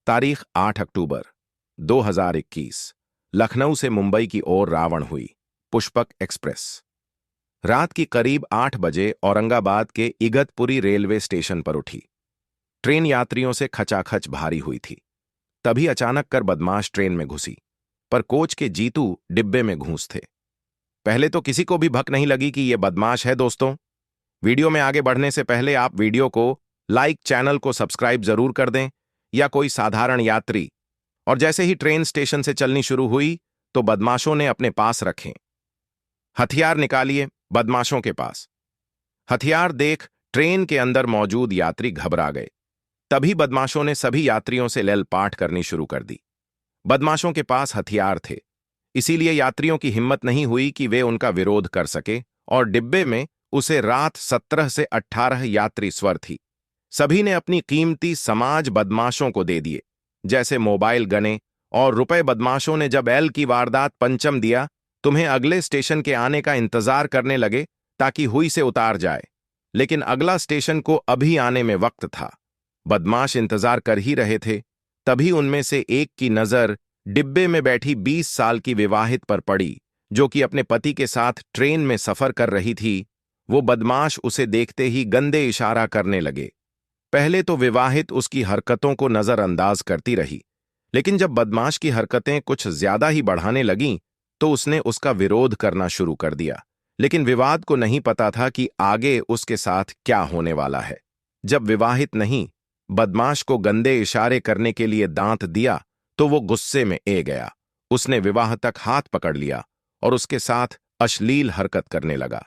तारीख 8 अक्टूबर 2021। लखनऊ से मुंबई की ओर रावण हुई पुष्पक एक्सप्रेस। रात की करीब 8 बजे औरंगाबाद के इगतपुरी रेलवे स्टेशन पर उठी। ट्रेन यात्रियों से खचाखच भारी हुई थी। तभी अचानक कर बदमाश ट्रेन में घुसी, पर कोच के जीतू डिब्बे में घूस थे। पहले तो किसी को भी भक नहीं लगी कि यह बदमाश है। दोस्तों, वीडियो में आगे बढ़ने से पहले आप वीडियो को लाइक, चैनल को सब्सक्राइब जरूर कर दें। या कोई साधारण यात्री। और जैसे ही ट्रेन स्टेशन से चलनी शुरू हुई तो बदमाशों ने अपने पास रखे हथियार निकालिए। बदमाशों के पास हथियार देख ट्रेन के अंदर मौजूद यात्री घबरा गए। तभी बदमाशों ने सभी यात्रियों से ललपाट करनी शुरू कर दी। बदमाशों के पास हथियार थे, इसीलिए यात्रियों की हिम्मत नहीं हुई कि वे उनका विरोध कर सके। और डिब्बे में उसे रात 17 से 18 यात्री स्वर थी। सभी ने अपनी कीमती समाज बदमाशों को दे दिए, जैसे मोबाइल, गने और रुपए। बदमाशों ने जब एल की वारदात पंचम दिया, तुम्हें अगले स्टेशन के आने का इंतजार करने लगे ताकि हुई से उतार जाए। लेकिन अगला स्टेशन को अभी आने में वक्त था। बदमाश इंतजार कर ही रहे थे। तभी उनमें से एक की नजर डिब्बे में बैठी 20 साल की विवाहित पर पड़ी, जो कि अपने पति के साथ ट्रेन में सफर कर रही थी। वो बदमाश उसे देखते ही गंदे इशारा करने लगे। पहले तो विवाहित उसकी हरकतों को नजरअंदाज करती रही, लेकिन जब बदमाश की हरकतें कुछ ज्यादा ही बढ़ाने लगीं, तो उसने उसका विरोध करना शुरू कर दिया। लेकिन विवाद को नहीं पता था कि आगे उसके साथ क्या होने वाला है। जब विवाहित नहीं, बदमाश को गंदे इशारे करने के लिए दांत दिया, तो वो गुस्से में ए गया। उसने विवाह तक हाथ पकड़ लिया और उसके साथ अश्लील हरकत करने लगा।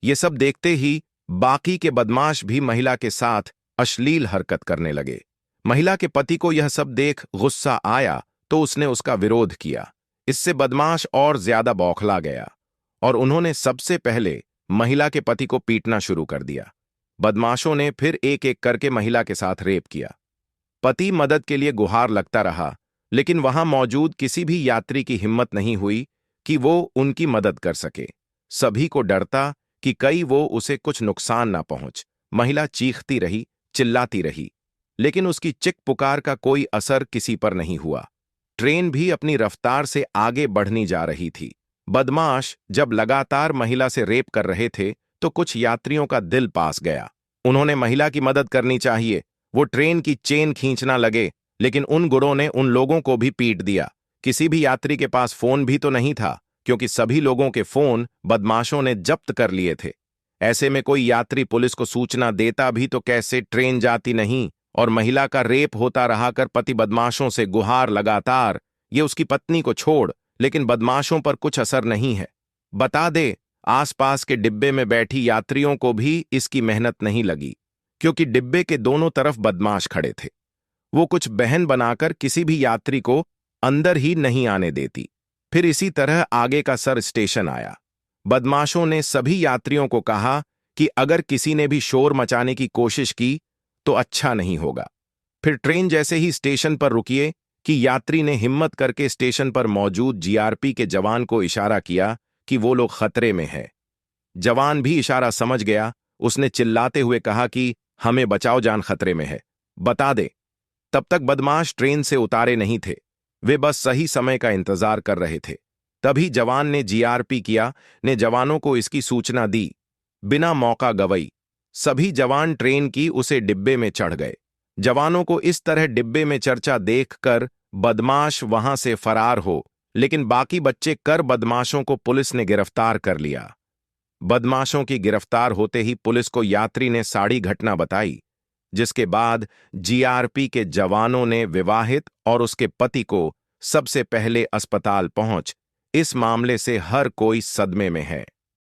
ये सब देखते ही बाकी के बदमाश भी महिला के साथ अश्लील हरकत करने लगे। महिला के पति को यह सब देख गुस्सा आया, तो उसने उसका विरोध किया। इससे बदमाश और ज्यादा बौखला गया और उन्होंने सबसे पहले महिला के पति को पीटना शुरू कर दिया। बदमाशों ने फिर एक एक करके महिला के साथ रेप किया। पति मदद के लिए गुहार लगता रहा, लेकिन वहां मौजूद किसी भी यात्री की हिम्मत नहीं हुई कि वो उनकी मदद कर सके। सभी को डर था कि कहीं वो उसे कुछ नुकसान ना पहुंच। महिला चीखती रही, चिल्लाती रही, लेकिन उसकी चिक पुकार का कोई असर किसी पर नहीं हुआ। ट्रेन भी अपनी रफ्तार से आगे बढ़नी जा रही थी। बदमाश जब लगातार महिला से रेप कर रहे थे, तो कुछ यात्रियों का दिल पास गया। उन्होंने महिला की मदद करनी चाहिए। वो ट्रेन की चेन खींचना लगे, लेकिन उन गुंडों ने उन लोगों को भी पीट दिया। किसी भी यात्री के पास फोन भी तो नहीं था, क्योंकि सभी लोगों के फोन बदमाशों ने जब्त कर लिए थे। ऐसे में कोई यात्री पुलिस को सूचना देता भी तो कैसे ट्रेन जाती नहीं। और महिला का रेप होता रहा कर पति बदमाशों से गुहार लगातार। ये उसकी पत्नी को छोड़, लेकिन बदमाशों पर कुछ असर नहीं है। बता दे, आसपास के डिब्बे में बैठी यात्रियों को भी इसकी मेहनत नहीं लगी, क्योंकि डिब्बे के दोनों तरफ बदमाश खड़े थे। वो कुछ बहन बनाकर किसी भी यात्री को अंदर ही नहीं आने देती। फिर इसी तरह आगे का सर स्टेशन आया। बदमाशों ने सभी यात्रियों को कहा कि अगर किसी ने भी शोर मचाने की कोशिश की तो अच्छा नहीं होगा। फिर ट्रेन जैसे ही स्टेशन पर रुकिए कि यात्री ने हिम्मत करके स्टेशन पर मौजूद जीआरपी के जवान को इशारा किया कि वो लोग खतरे में है। जवान भी इशारा समझ गया। उसने चिल्लाते हुए कहा कि हमें बचाओ, जान खतरे में है, बता दे। तब तक बदमाश ट्रेन से उतारे नहीं थे। वे बस सही समय का इंतजार कर रहे थे। तभी जवान ने जीआरपी किया ने जवानों को इसकी सूचना दी। बिना मौका गवई सभी जवान ट्रेन की उसे डिब्बे में चढ़ गए। जवानों को इस तरह डिब्बे में चर्चा देखकर बदमाश वहां से फरार हो, लेकिन बाकी बच्चे कर बदमाशों को पुलिस ने गिरफ्तार कर लिया। बदमाशों की गिरफ्तार होते ही पुलिस को यात्री ने सारी घटना बताई, जिसके बाद जीआरपी के जवानों ने विवाहित और उसके पति को सबसे पहले अस्पताल पहुंच। इस मामले से हर कोई सदमे में है।